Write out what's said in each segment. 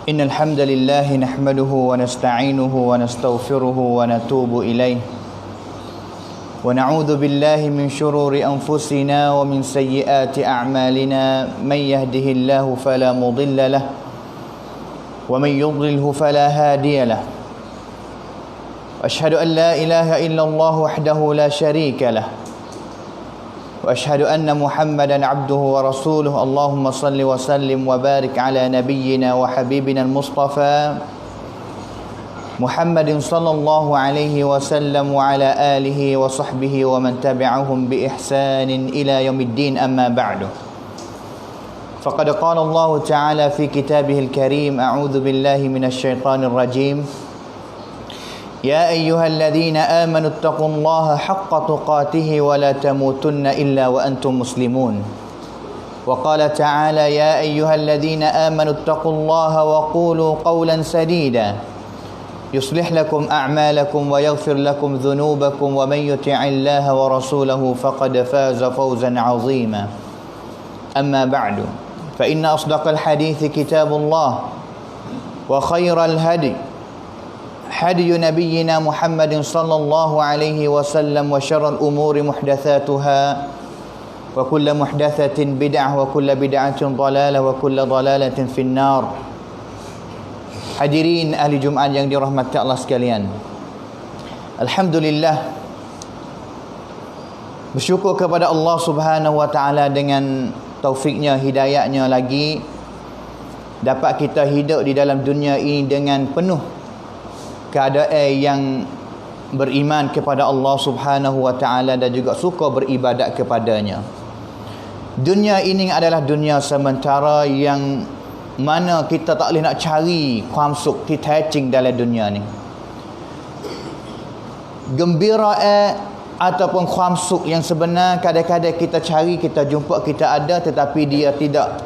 إن الحمد لله نحمده ونستعينه ونستغفره ونتوب إليه ونعوذ بالله من شرور أنفسنا ومن سيئات أعمالنا من يهده الله فلا مضل له ومن يضلله فلا هادي له وأشهد أن لا إله إلا الله وحده لا شريك له وأشهد أن محمدا عبده ورسوله اللهم صل وسلم وبارك على نبينا وحبيبنا المصطفى محمد صلى الله عليه وسلم وعلى آله وصحبه ومن تبعهم بإحسان إلى يوم الدين أما بعد فقد قال الله تعالى في كتابه الكريم أعوذ بالله من الشيطان الرجيم يا أيها الذين آمنوا اتقوا الله حق تقاته ولا تموتن إلا وأنتم مسلمون وقال تعالى يا أيها الذين آمنوا اتقوا الله وقولوا قولا سديدا يصلح لكم أعمالكم ويغفر لكم ذنوبكم ومن يطع الله ورسوله فقد فاز فوزا عظيما أما بعد فإن أصدق الحديث كتاب الله وخير الهدي هدي نبينا محمد صلى الله عليه وسلم وشر الأمور محدثاتها وكل محدثة بدعة وكل بدعة ضلالة وكل ضلالة في النار. Hadirin ahli Jumaat yang dirahmati Allah sekalian, alhamdulillah, bersyukur kepada Allah Subhanahu wa taala dengan taufiknya, hidayahnya lagi dapat kita hidup di dalam dunia ini dengan penuh keadaan yang beriman kepada Allah Subhanahu wa taala dan juga suka beribadat kepadanya. Dunia ini adalah dunia sementara yang mana kita tak boleh nak cari kuamsuk detaching dalam dunia ni. Gembira ataupun kuamsuk yang sebenar kadang-kadang kita cari, kita jumpa, kita ada, tetapi dia tidak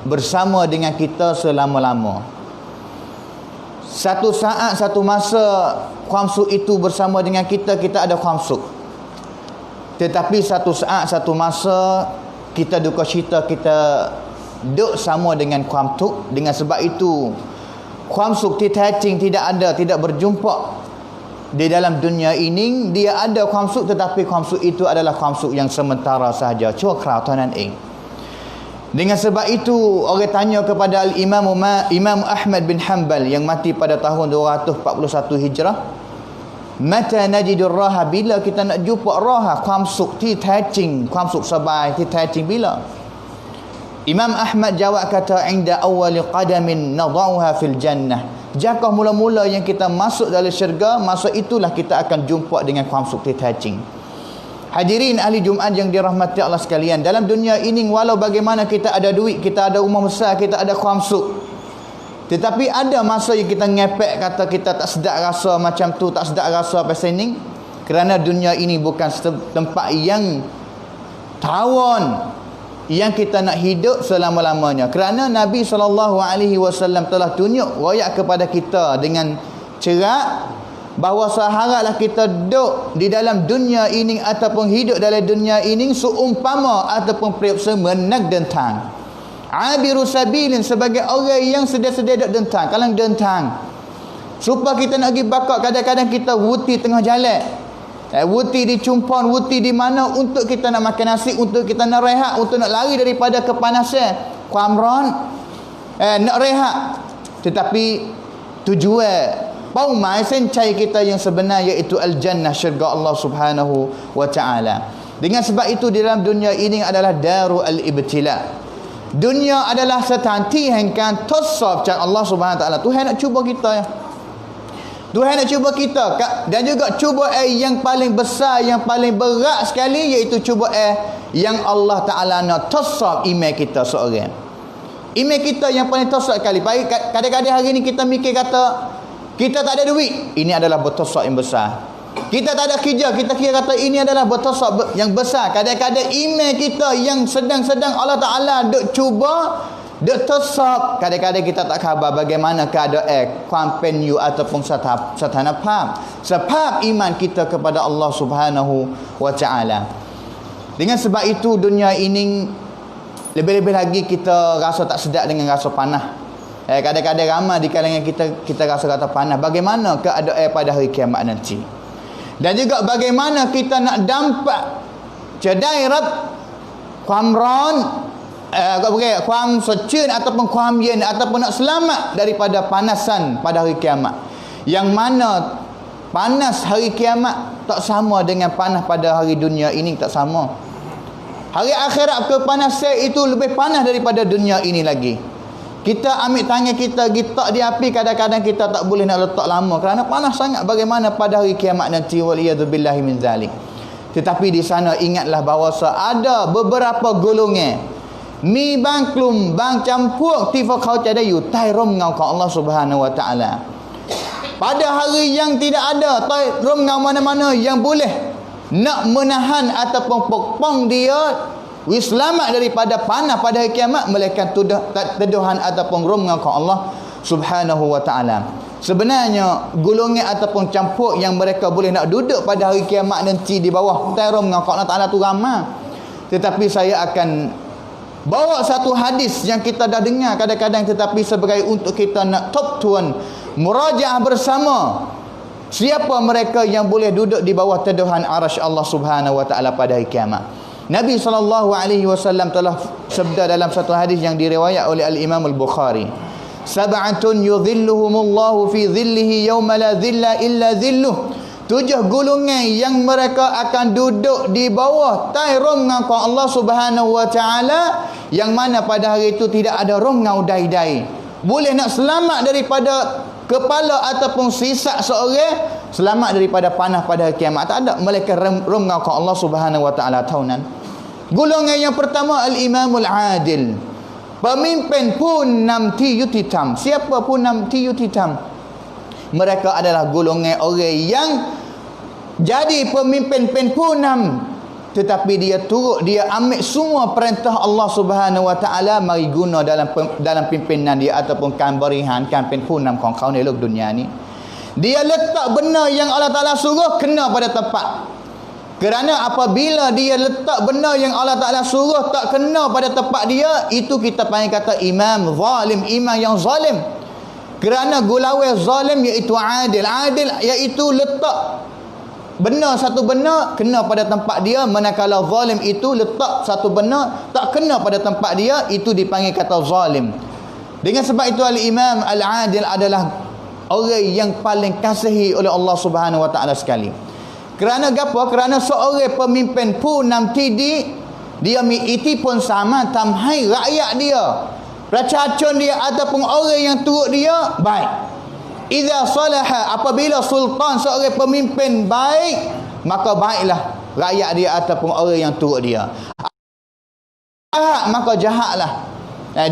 bersama dengan kita selama-lama. Satu saat, satu masa kuamsuk itu bersama dengan kita, kita ada kuamsuk. Tetapi satu saat, satu masa kita duka cita, kita duk sama dengan kuamsuk. Dengan sebab itu kuamsuk detaching tidak ada, tidak berjumpa di dalam dunia ini. Dia ada kuamsuk, tetapi kuamsuk itu adalah kuamsuk yang sementara sahaja. Cuma kerana ing. Dengan sebab itu orang tanya kepada Imam Ahmad bin Hanbal yang mati pada tahun 241 Hijrah, mata najidur raha, bila kita nak jumpa raha, kuamsuk detaching, kuamsuk sabai detaching bila? Imam Ahmad jawab kata, inda awwali qadamin nadauha fil jannah. Jangkah mula-mula yang kita masuk dalam syurga, masa itulah kita akan jumpa dengan kuamsuk detaching. Hadirin ahli Jumaat yang dirahmati Allah sekalian, dalam dunia ini walau bagaimana kita ada duit, kita ada rumah besar, kita ada kuamsuk, tetapi ada masa yang kita ngepek, kata kita tak sedap rasa macam tu, tak sedap rasa pasal ni, kerana dunia ini bukan tempat yang tawon yang kita nak hidup selama-lamanya. Kerana Nabi SAW telah tunjuk royak kepada kita dengan cerah bahawa seharaplah kita duduk di dalam dunia ini ataupun hidup dalam dunia ini seumpama ataupun periuk semenak dentang. Abiru sabilin, sebagai orang yang sedia-sedia duduk dentang, kalang dentang. Supaya kita nak pergi bakar, kadang-kadang kita wuti tengah jalan. Wuti di Cumpon, wuti di mana, untuk kita nak makan nasi, untuk kita nak rehat, untuk nak lari daripada kepanasan kuamron, nak rehat. Tetapi tujuan paumai sencai kita yang sebenar, iaitu al-jannah, syurga Allah Subhanahu wa taala. Dengan sebab itu di dalam dunia ini adalah daru al-ibtila. Dunia adalah setanti hengkan tosaf cak Allah Subhanahu wa taala. Tuhan nak cuba kita ya. Tuhan nak cuba kita, dan juga cuba yang paling besar, yang paling berat sekali, iaitu cuba yang Allah Ta'ala nak tosap iman kita seorang. Iman kita yang paling tosap sekali. Baik, kadang-kadang hari ni kita mikir kata kita tak ada duit, ini adalah bertosap yang besar. Kita tak ada kerja, kita kira kata ini adalah bertosap yang besar. Kadang-kadang iman kita yang sedang-sedang Allah Ta'ala duk cuba, duk tosap, kadang-kadang kita tak khabar bagaimana keadaan kampen you ataupun satana pam. Sebab iman kita kepada Allah Subhanahu wa taala. Dengan sebab itu dunia ini lebih-lebih lagi kita rasa tak sedap dengan rasa panah. Kadang-kadang ramai di kalangan kita rasa kata panah. Bagaimana keadaan pada hari kiamat nanti? Dan juga bagaimana kita nak dampak cedairat kuamron, kuam secun ataupun kuam yen, ataupun nak selamat daripada panasan pada hari kiamat, yang mana panas hari kiamat tak sama dengan panas pada hari dunia ini, tak sama. Hari akhirat kepanasan itu lebih panas daripada dunia ini lagi. Kita ambil tangan kita letak di api, kadang-kadang kita tak boleh nak letak lama kerana panas sangat. Bagaimana pada hari kiamat nanti, waliyadzubillahi min zalik. Tetapi di sana ingatlah bahawa ada beberapa golongan mi bang klum bang campur tifa kau tiada yu tai rom ngau ka Allah Subhanahu wa taala. Pada hari yang tidak ada tai rom ngau mana-mana yang boleh nak menahan ataupun pokpong dia selamat daripada panah pada hari kiamat, melainkan tuduhan ataupun rom ngau ka Allah Subhanahu wa taala. Sebenarnya golongan ataupun campur yang mereka boleh nak duduk pada hari kiamat nanti di bawah tai rom ngau ka Allah taala tu ramai. Tetapi saya akan bawa satu hadis yang kita dah dengar kadang-kadang, tetapi sebagai untuk kita nak top tuan murajaah bersama Siapa mereka yang boleh duduk di bawah teduhan arasy Allah Subhanahu wa taala pada hari kiamat? Nabi SAW telah sabda dalam satu hadis yang diriwayat oleh Al-Imam Al-Bukhari, sab'atun yudhilluhumullahu fi dhillihi yawma la dhilla illa dhilluh. 7 golongan yang mereka akan duduk di bawah tai rongau Allah Subhanahu wa taala, yang mana pada hari itu tidak ada rongau dai-dai. Boleh nak selamat daripada kepala ataupun sisak seorang, selamat daripada panah pada hari kiamat, tak ada, melainkan rongau Allah Subhanahu wa taala taunan. Golongan yang pertama, al-imamul adil, pemimpin punam tiyutitam. Siapa punam tiyutitam? Mereka adalah golongan orang yang jadi pemimpin punam, tetapi dia turut, dia ambil semua perintah Allah Subhanahu wa taala mari guna dalam pimpinan dia ataupun kan berihan kan punam kau ni dunia ni. Dia letak benda yang Allah Taala suruh kena pada tempat. Kerana apabila dia letak benda yang Allah Ta'ala suruh tak kena pada tempat dia, itu kita panggil kata imam zalim, imam yang zalim. Kerana gulawai zalim iaitu adil. Adil iaitu letak benda, satu benda kena pada tempat dia, manakala zalim itu letak satu benda tak kena pada tempat dia, itu dipanggil kata zalim. Dengan sebab itu al-imam al-adil adalah orang yang paling kasihi oleh Allah Subhanahu wa taala sekali. Kerana apa? Kerana seorang pemimpin pun nanti dia iti pun sama tamhai rakyat dia, racacun dia ataupun orang yang turut dia baik. Idza salaha, apabila sultan seorang pemimpin baik, maka baiklah rakyat dia ataupun orang yang turut dia. Jahat, maka jahatlah.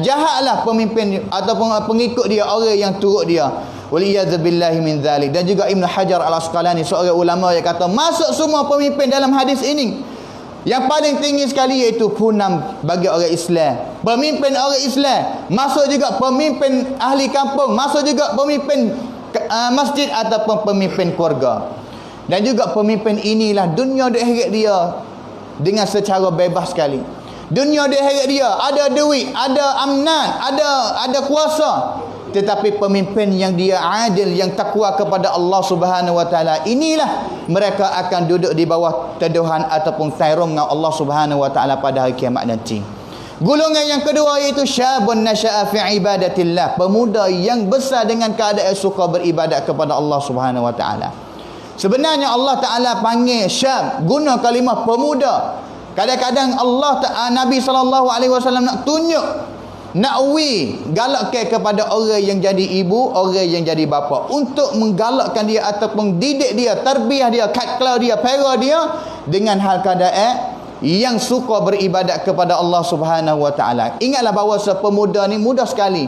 Jahatlah pemimpin ataupun pengikut dia, orang yang turut dia. Waliyadzubillahi min dzalik. Dan juga Ibn Hajar Al-Asqalani, seorang ulama yang kata masuk semua pemimpin dalam hadis ini. Yang paling tinggi sekali iaitu punam bagi orang Islam, pemimpin orang Islam. Masuk juga pemimpin ahli kampung, masuk juga pemimpin masjid ataupun pemimpin keluarga. Dan juga pemimpin inilah dunia dia heret dia dengan secara bebas sekali. Dunia dia heret dia, ada duit, ada amnan, ada kuasa. Tetapi pemimpin yang dia adil, yang takwa kepada Allah Subhanahu wa taala, inilah mereka akan duduk di bawah teduhan ataupun tairungna Allah Subhanahu wa taala pada hari kiamat nanti. Golongan yang kedua iaitu syabun nasya'a fi ibadatillah, pemuda yang besar dengan keadaan suka beribadat kepada Allah Subhanahu wa taala. Sebenarnya Allah Taala panggil syab, guna kalimah pemuda. Kadang-kadang Allah Nabi SAW nak tunjuk, nak galakkan kepada orang yang jadi ibu, orang yang jadi bapa, untuk menggalakkan dia ataupun didik dia, tarbiyah dia, katklau dia, pera dia dengan hal keadaan yang suka beribadat kepada Allah Subhanahu wa taala. Ingatlah bahawa pemuda ni mudah sekali.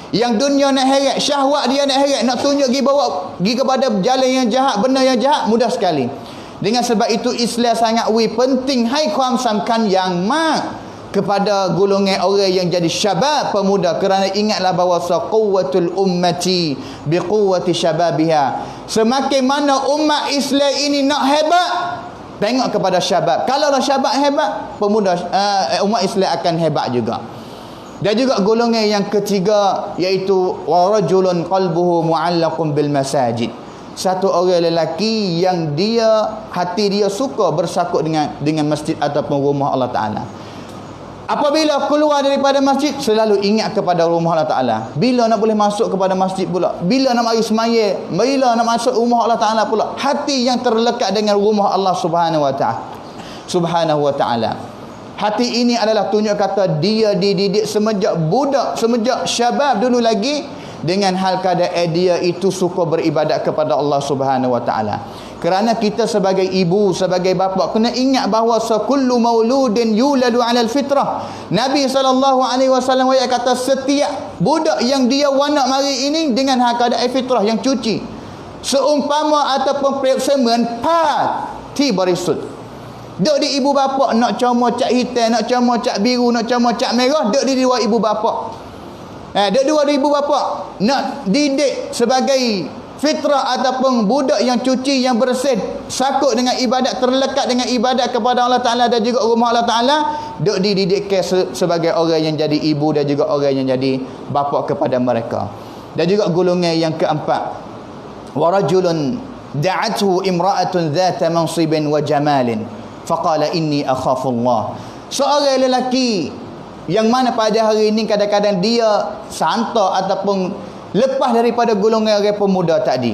Yang dunia nak heret, syahwat dia nak heret, nak tunjuk pergi kepada jalan yang jahat, benda yang jahat, mudah sekali. Dengan sebab itu Islam sangat penting hai kuam samkan yang kepada golongan orang yang jadi syabab, pemuda. Kerana ingatlah bahawa quwwatul ummati biquwwati syababiha. Semakin mana umat Islam ini nak hebat, tengok kepada syabab. Kalaulah syabab hebat, pemuda umat Islam akan hebat juga. Dan juga golongan yang ketiga iaitu warajulun qalbuhu mu'allaqun bil masajid. Satu orang lelaki yang hati dia suka bersakut dengan masjid ataupun rumah Allah Taala. Apabila keluar daripada masjid, selalu ingat kepada rumah Allah Ta'ala. Bila nak boleh masuk kepada masjid pula, bila nak mari semaya, bila nak masuk rumah Allah Ta'ala pula. Hati yang terlekat dengan rumah Allah Subhanahu wa Ta'ala. Hati ini adalah tunjuk kata dia dididik semenjak budak, semenjak syabab dulu lagi, dengan hal keadaan dia itu suka beribadat kepada Allah Subhanahu wa Ta'ala. Kerana kita sebagai ibu, sebagai bapa, kena ingat bahawa kullu mauludin yuladu 'alal fitrah. Nabi SAW kata setiap budak yang dia wanak mari ini dengan hak keadaan fitrah yang cuci. Seumpama ataupun persemen pati berisut. Duk di ibu bapa nak comot cat hitam, nak comot cat biru, nak comot cat merah, duk di dua ibu bapa. Duk dua ibu bapa nak didik sebagai fitrah ataupun budak yang cuci, yang bersih, sakut dengan ibadat, terlekat dengan ibadat kepada Allah Ta'ala dan juga rumah Allah Ta'ala, duk dididikkan sebagai orang yang jadi ibu dan juga orang yang jadi bapa kepada mereka. Dan juga golongan yang keempat, warajulun da'athu imra'atun dhata mansibin wa jamalin faqala inni akhafullah. Seorang lelaki yang mana pada hari ini kadang-kadang dia santa ataupun lepas daripada golongan orang pemuda tadi.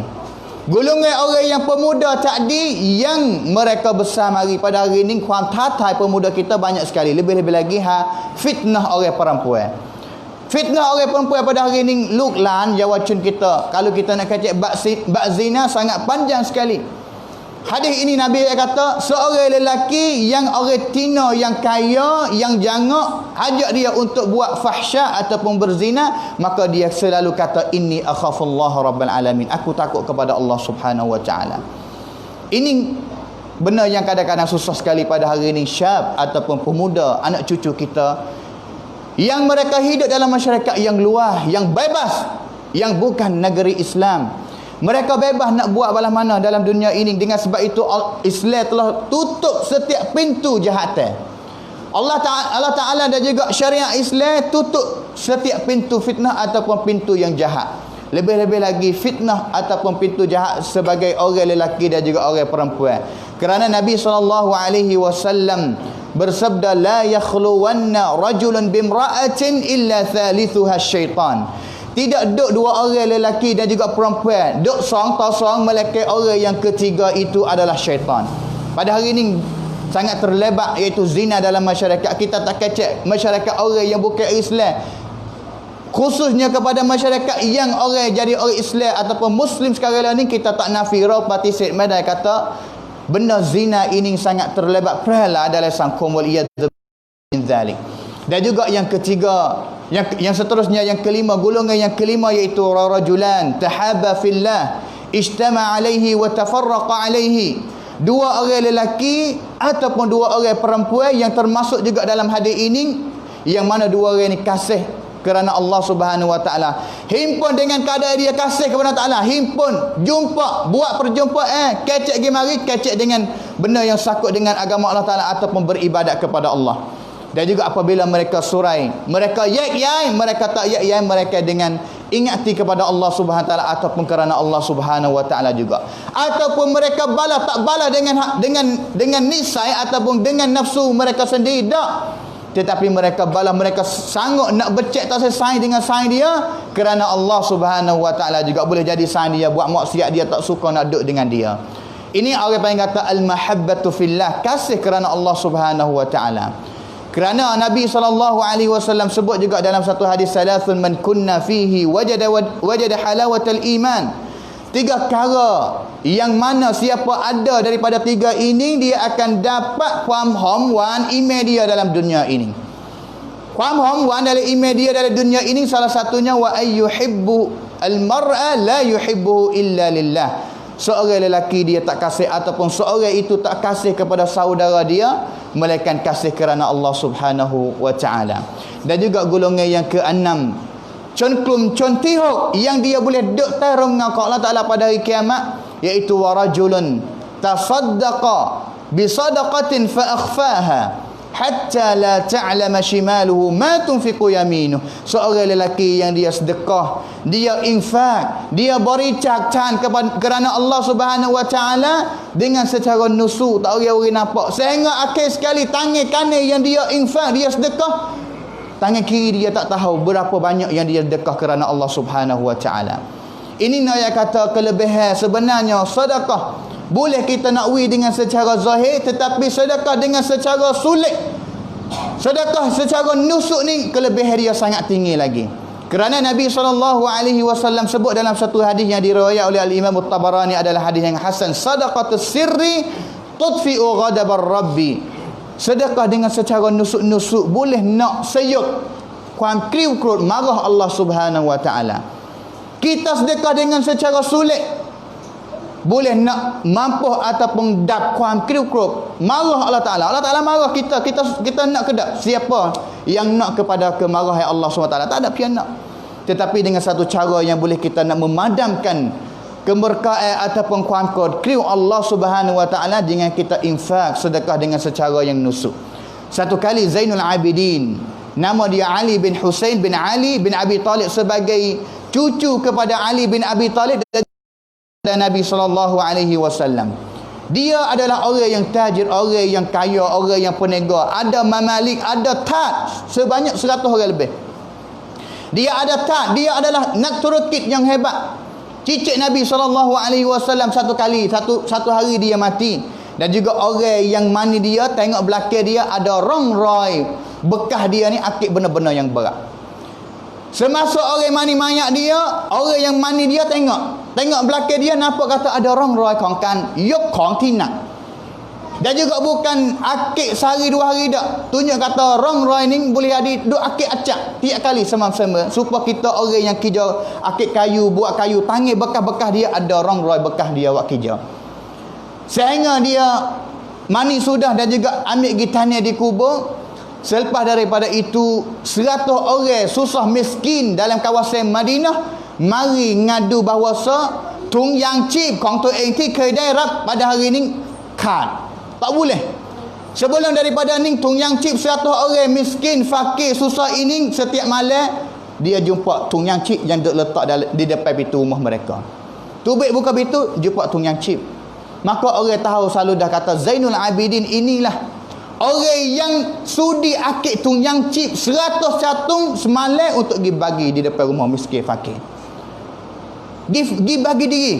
Golongan orang yang pemuda tadi yang mereka besar mari pada hari ini kuantitas pemuda kita banyak sekali. Lebih-lebih lagi fitnah orang perempuan. Fitnah orang perempuan pada hari ini luklan jawacun kita. Kalau kita nak kacik bab zina sangat panjang sekali. Hadis ini Nabi kata seorang lelaki yang orang tina, yang kaya, yang jangak ajak dia untuk buat fahsya ataupun berzina, maka dia selalu kata inni akhafullah rabbal alamin. Aku takut kepada Allah Subhanahu wa taala. Ini benda yang kadang-kadang susah sekali pada hari ini syab ataupun pemuda, anak cucu kita yang mereka hidup dalam masyarakat yang luas, yang bebas, yang bukan negeri Islam. Mereka bebas nak buat balas mana dalam dunia ini. Dengan sebab itu Islam telah tutup setiap pintu jahatan. Allah Ta'ala dan juga syariat Islam tutup setiap pintu fitnah ataupun pintu yang jahat. Lebih-lebih lagi fitnah ataupun pintu jahat sebagai orang lelaki dan juga orang perempuan. Kerana Nabi SAW bersabda la yakhluwanna rajulun bimra'atin illa thalithuha syaitan. Tidak duk dua orang lelaki dan juga perempuan duk seorang melainkan orang yang ketiga itu adalah syaitan. Pada hari ini sangat terlebat iaitu zina dalam masyarakat. Kita tak kecek masyarakat orang yang bukan Islam, khususnya kepada masyarakat yang orang jadi orang Islam ataupun Muslim sekarang ni, kita tak nafi Rawpati Syed Madai kata benda zina ini sangat terlebat perlah dalam sangkum wal iyadzu min zalik. Dan juga yang ketiga, yang seterusnya, yang kelima, golongan yang kelima iaitu rajulan tahabba fillah ijtama alaihi wa tafarraqa alaihi. Dua orang lelaki ataupun dua orang perempuan yang termasuk juga dalam hadis ini, yang mana dua orang ini kasih kerana Allah Subhanahu wa taala. Himpun dengan keadaan dia kasih kepada Allah Taala, himpun, jumpa, buat perjumpaan, kecek pergi mari, kecek dengan benda yang sakut dengan agama Allah Taala ataupun beribadat kepada Allah. Dan juga apabila mereka surai, mereka yak-yai, mereka tak yak-yai, mereka dengan ingati kepada Allah Subhanahu wa taala ataupun kerana Allah Subhanahu wa taala juga. Ataupun mereka bala tak bala dengan nisai ataupun dengan nafsu mereka sendiri, tak. Tetapi mereka bala, mereka sanggup nak becek tak selesai dengan saing dia kerana Allah Subhanahu wa taala juga. Boleh jadi saing dia buat maksiat, dia tak suka nak duduk dengan dia. Ini orang yang kata al-mahabbatu fillah, kasih kerana Allah Subhanahu wa taala. Kerana Nabi SAW sebut juga dalam satu hadis, salasun man kunna fihi wajada halawatal iman. Tiga perkara yang mana siapa ada daripada tiga ini, dia akan dapat kuam wan iman dia dalam dunia ini. Kuam wan dalam iman dia dalam dunia ini salah satunya wa ayyuhibbu al-mar'a la yuhibbu illa lillah. Seorang lelaki dia tak kasih ataupun seorang itu tak kasih kepada saudara dia melainkan kasih kerana Allah Subhanahu wa taala. Dan juga golongan yang keenam, conklum contihok yang dia boleh duk tarung dengan Allah Taala pada hari kiamat, iaitu warajulun tasaddaqa bi sadaqatin fa akhfaha hatta la ta'lama shimaluhu ma tunfiqu yaminuh. Seorang lelaki yang dia sedekah, dia infak, dia beri cakcan kerana Allah Subhanahu wa taala dengan secara nusuk, tak orang nampak, sehingga akhir sekali tangan kanan yang dia infak, dia sedekah, tangan kiri dia tak tahu berapa banyak yang dia sedekah kerana Allah Subhanahu wa taala. Ini nak kata kelebihan sebenarnya sedekah. Boleh kita nakwi dengan secara zahir, tetapi sedekah dengan secara sulit, sedekah secara nusuk ni kelebihan dia sangat tinggi lagi. Kerana Nabi SAW sebut dalam satu hadis yang diriwayatkan oleh Al-Imam At-Tabarani, adalah hadis yang hasan, sadaqatus sirri tudfi'u ghadabar rabbi. Sedekah dengan secara nusuk-nusuk boleh nak seyuk kuam kriuk-kriuk marah Allah Subhanahu wa taala. Kita sedekah dengan secara sulit boleh nak mampu ataupun dap kuam kriuk-kriuk marah Allah Taala. Allah Taala marah kita nak kedak. Siapa yang nak kepada kemarahan Allah SWT? Tak ada pian nak. Tetapi dengan satu cara yang boleh kita nak memadamkan keberkaan ataupun kuam kriuk Allah Subhanahu wa taala dengan kita infak, sedekah dengan secara yang nusuk. Satu kali Zainul Abidin, nama dia Ali bin Husain bin Ali bin Abi Talib, sebagai cucu kepada Ali bin Abi Talib, Nabi SAW. Dia adalah orang yang tajir, orang yang kaya, orang yang peniaga. Ada mamalik, ada tad sebanyak 100 orang lebih. Dia ada tad, dia adalah nak turukit yang hebat. Cicit Nabi SAW satu hari dia mati. Dan juga orang yang mani dia, tengok belakang dia ada rongroy bekas dia ni akik benar-benar yang berat. Semasa orang mani mayat dia, orang yang mani dia tengok belakang dia, nampak kata ada rongroy kongkan yok kong tinak. Dan juga bukan akik sehari 2 hari dak. Tunjuk kata rongroy ni boleh ada duk akik acak tiap kali sama-sama supaya kita orang yang kerja akik kayu, buat kayu, tangi bekas-bekas dia ada rongroy bekas dia buat kerja. Sehingga dia mani sudah dan juga ambil gitannya di kubur. Selepas daripada itu 100 orang susah miskin dalam kawasan Madinah mari ngadu bahawasa tung yang cip kong tu enti kedai rap pada hari ni kan tak boleh. Sebelum daripada ni tung yang cip 100 orang miskin fakir susah ini setiap malam dia jumpa tung yang cip yang duk letak di depan pintu rumah mereka. Tubik buka pintu jumpa tung yang cip. Maka orang tahu selalu dah kata Zainul Abidin inilah orang yang sudi akik tung yang cip 100 catung semalam untuk pergi bagi di depan rumah miskin fakir. Pergi bagi diri.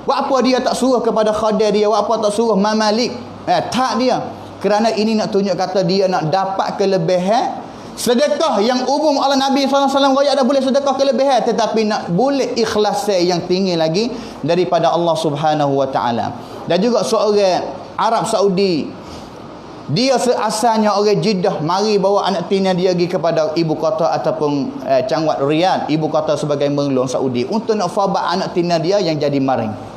Buat apa dia tak suruh kepada khadir dia, buat apa tak suruh mamalik. Tak dia. Kerana ini nak tunjuk kata dia nak dapat kelebihan sedekah yang umum Allah Nabi SAW royak dah boleh sedekah kelebihan, tetapi nak boleh ikhlas yang tinggi lagi daripada Allah Subhanahu Wa Taala. Dan juga seorang Arab Saudi, dia seasalnya orang Jeddah, mari bawa anak tini dia pergi kepada ibu kota ataupun Cangwat Riyadh, ibu kota sebagai menglong Saudi, untuk nak fabat anak tini dia yang jadi maring.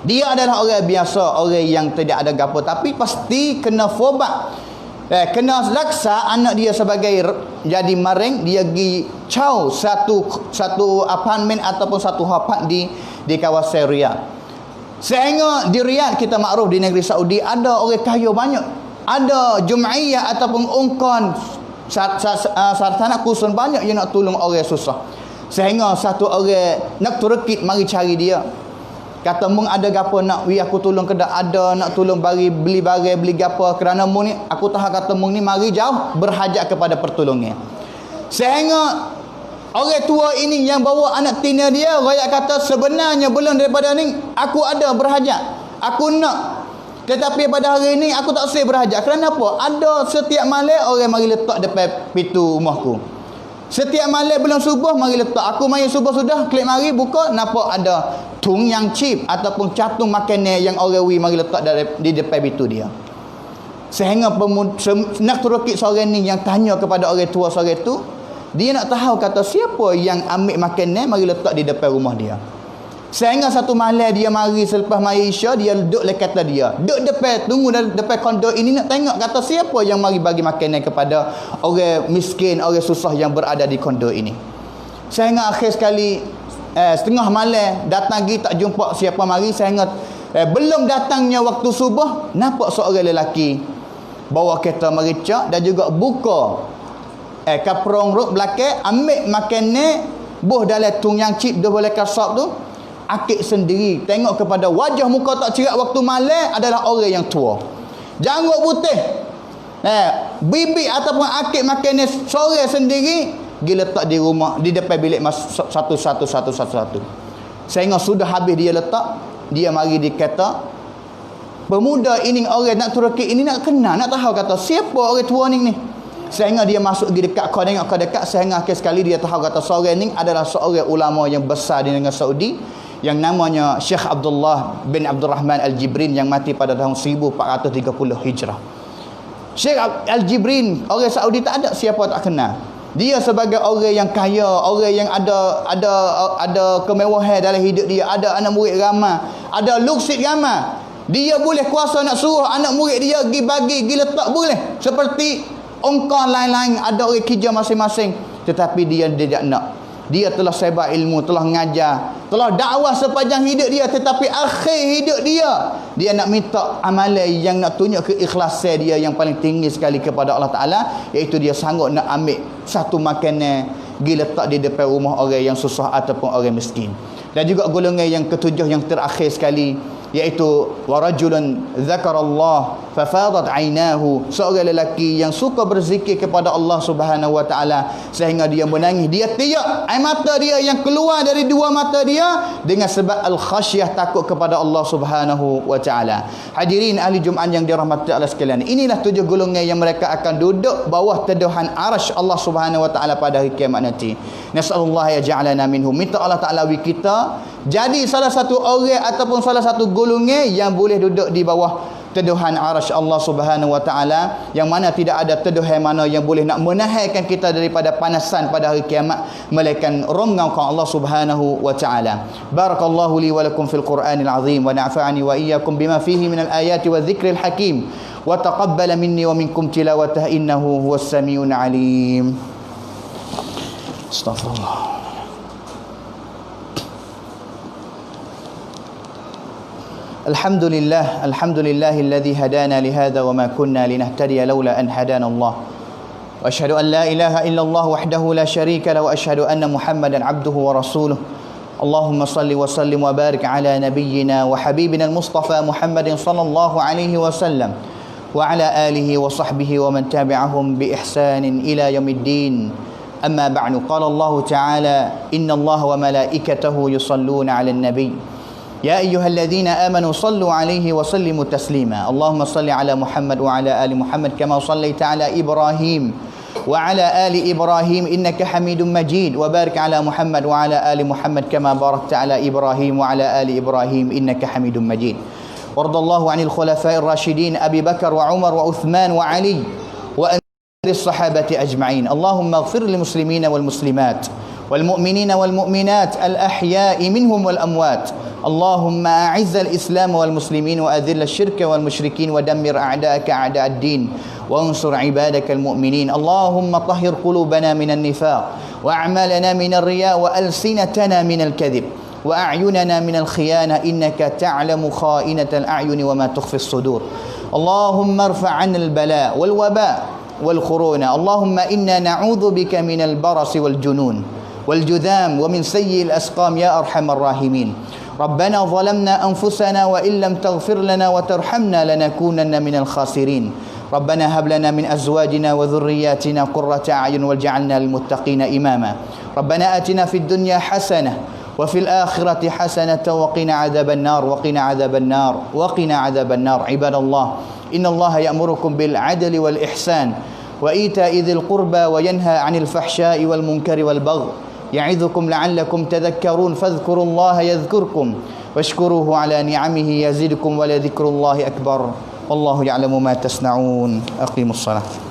Dia adalah orang biasa, orang yang tidak ada gapo, tapi pasti kena fabat. Kena laksa anak dia sebagai jadi maring, dia pergi caw satu apartmen ataupun satu hapat di kawasan Riyadh. Sehingga di Riyadh kita makruf di negeri Saudi ada orang kaya banyak. Ada jum'iyah ataupun ungkon sartana kusun banyak yang nak tolong orang susah. Sehingga satu orang nak turukit mari cari dia. Kata mung ada gapo nak aku tolong ke dak ada nak tolong beli barang beli gapo kerana mung ni aku tahu kata mung ni mari jauh berhajat kepada pertolongan. Sehingga orang tua ini yang bawa anak tina dia royak kata sebenarnya belum daripada ni aku ada berhajat. Aku nak, tetapi pada hari ini aku tak usah berhajat. Kerana apa? Ada setiap malam orang mari letak depan pintu rumahku. Setiap malam belum subuh mari letak. Aku mari subuh sudah klik mari buka nampak ada tung yang chip ataupun catung makanan yang orang mari letak di depan pintu dia. Sehingga nak turukit seorang ni yang tanya kepada orang tua seorang itu, dia nak tahu kata siapa yang ambil makanan mari letak di depan rumah dia. Sehingga satu malam dia mari selepas mari Isya, dia duduk dekat kata dia. Duduk depan, tunggu depan kondo ini nak tengok kata siapa yang mari bagi makanan kepada orang miskin, orang susah yang berada di kondo ini. Sehingga akhir sekali setengah malam datang lagi tak jumpa siapa mari. Sehingga belum datangnya waktu subuh, nampak seorang lelaki bawa kereta merica dan juga buka kaprong ruk belakang, ambil makanan buh dalam tung yang chip dia boleh kasap tu, akik sendiri. Tengok kepada wajah muka tak cerak waktu malam adalah orang yang tua, janggut putih, bibi ataupun akik makanan sore sendiri dia letak di rumah di depan bilik satu. Sehingga sudah habis dia letak, dia mari di kata pemuda ini, orang nak turukit ini nak kenal, nak tahu kata siapa orang tua ni. Sehingga dia masuk pergi dekat, kau tengok kau dekat, sehingga akhir sekali dia tahu kata seorang ni adalah seorang ulama yang besar di negara Saudi yang namanya Syekh Abdullah bin Abdul Rahman Al-Jibrin yang mati pada tahun 1430 Hijrah. Syekh Al-Jibrin orang Saudi tak ada siapa tak kenal. Dia sebagai orang yang kaya, orang yang ada kemewahan dalam hidup dia, ada anak murid ramai, ada luksit ramai. Dia boleh kuasa nak suruh anak murid dia pergi bagi, pergi letak boleh. Seperti ongkar lain-lain, ada orang kerja masing-masing, tetapi dia tidak nak. Dia telah sebar ilmu, telah mengajar, telah dakwah sepanjang hidup dia, tetapi akhir hidup dia nak minta amalan yang nak tunjuk keikhlasan dia yang paling tinggi sekali kepada Allah Ta'ala, iaitu dia sanggup nak ambil satu makanan pergi letak di depan rumah orang yang susah ataupun orang miskin. Dan juga golongan yang ketujuh yang terakhir sekali, iaitu warajulun zakarallah fafadat ainahu, seorang lelaki yang suka berzikir kepada Allah Subhanahu wa taala sehingga dia menangis, dia tiak, air mata dia yang keluar dari dua mata dia dengan sebab al-khasyah, takut kepada Allah Subhanahu wa taala. Hadirin ahli Jumaat yang dirahmati Allah sekalian, inilah 7 golongan yang mereka akan duduk bawah teduhan arasy Allah Subhanahu wa taala pada hari kiamat nanti. Nasallallahu ya ja'alana minhum. Minta Allah Taala kita jadi salah satu orang ataupun salah satu golongan yang boleh duduk di bawah teduhan arasy Allah Subhanahu wa taala, yang mana tidak ada teduhan mana yang boleh nak menahankan kita daripada panasan pada hari kiamat melainkan ronggakan Allah Subhanahu wa taala. Barakallahu li wa lakum fil Qur'anil azim wa nafa'ani wa iyyakum bima fihi minal ayati wadh-dhikril hakim wa taqabbala minni wa minkum tilawatahu innahu huwas samiul alim. Astaghfirullah. الحمد لله الذي هدانا لهذا وما كنا لنهتدي لولا أن هدانا الله وأشهد أن لا إله إلا الله وحده لا شريك له وأشهد أن محمدا عبده ورسوله اللهم صل وسلم وبارك على نبينا وحبيبنا المصطفى محمد صلى الله عليه وسلم وعلى آله وصحبه ومن تبعهم بإحسان إلى يوم الدين. أما بعد، قال الله تعالى إن الله وملائكته يصلون على النبي يا أيها الذين آمنوا صلوا عليه وسلموا تسليما اللهم صل على محمد وعلى آل محمد كما صليت على إبراهيم وعلى آل إبراهيم إنك حميد مجيد وبارك على محمد وعلى آل محمد كما باركت على إبراهيم وعلى آل إبراهيم إنك حميد مجيد. وارض الله عن الخلفاء الراشدين أبي بكر وعمر وعثمان وعلي وأن الصحابة أجمعين. اللهم اغفر للمسلمين والمسلمات والمؤمنين والمؤمنات الأحياء منهم والأموات. اللهم أعز الإسلام والمسلمين وأذل الشرك والمشركين ودمر أعداءك أعداء الدين وانصر عبادك المؤمنين. اللهم طهر قلوبنا من النفاق وأعمالنا من الرياء وألسنتنا من الكذب وأعيننا من الخيانة إنك تعلم خائنة الأعين وما تخفي الصدور. اللهم ارفع عنا البلاء والوباء والكورونا. اللهم إنا نعوذ بك من البرص والجنون والجذام ومن سيء الأسقام يا أرحم الراحمين. ربنا ظلمنا أنفسنا وإن لم تغفر لنا وترحمنا لنكونن من الخاسرين. ربنا هب لنا من أزواجنا وذرياتنا قرة أعين واجعلنا للمتقين إماما. ربنا آتنا في الدنيا حسنة وفي الآخرة حسنة وقنا عذاب النار وقنا عذاب النار وقنا عذاب النار. عباد الله، إن الله يأمركم بالعدل والإحسان وإيتاء ذي القربى وينهى عن الفحشاء والمنكر والبغي يعظكم لعلكم تذكرون. فاذكروا الله يذكركم واشكروه على نعمه يزدكم ولذكر الله أكبر والله يعلم ما تصنعون. أقيموا الصلاة.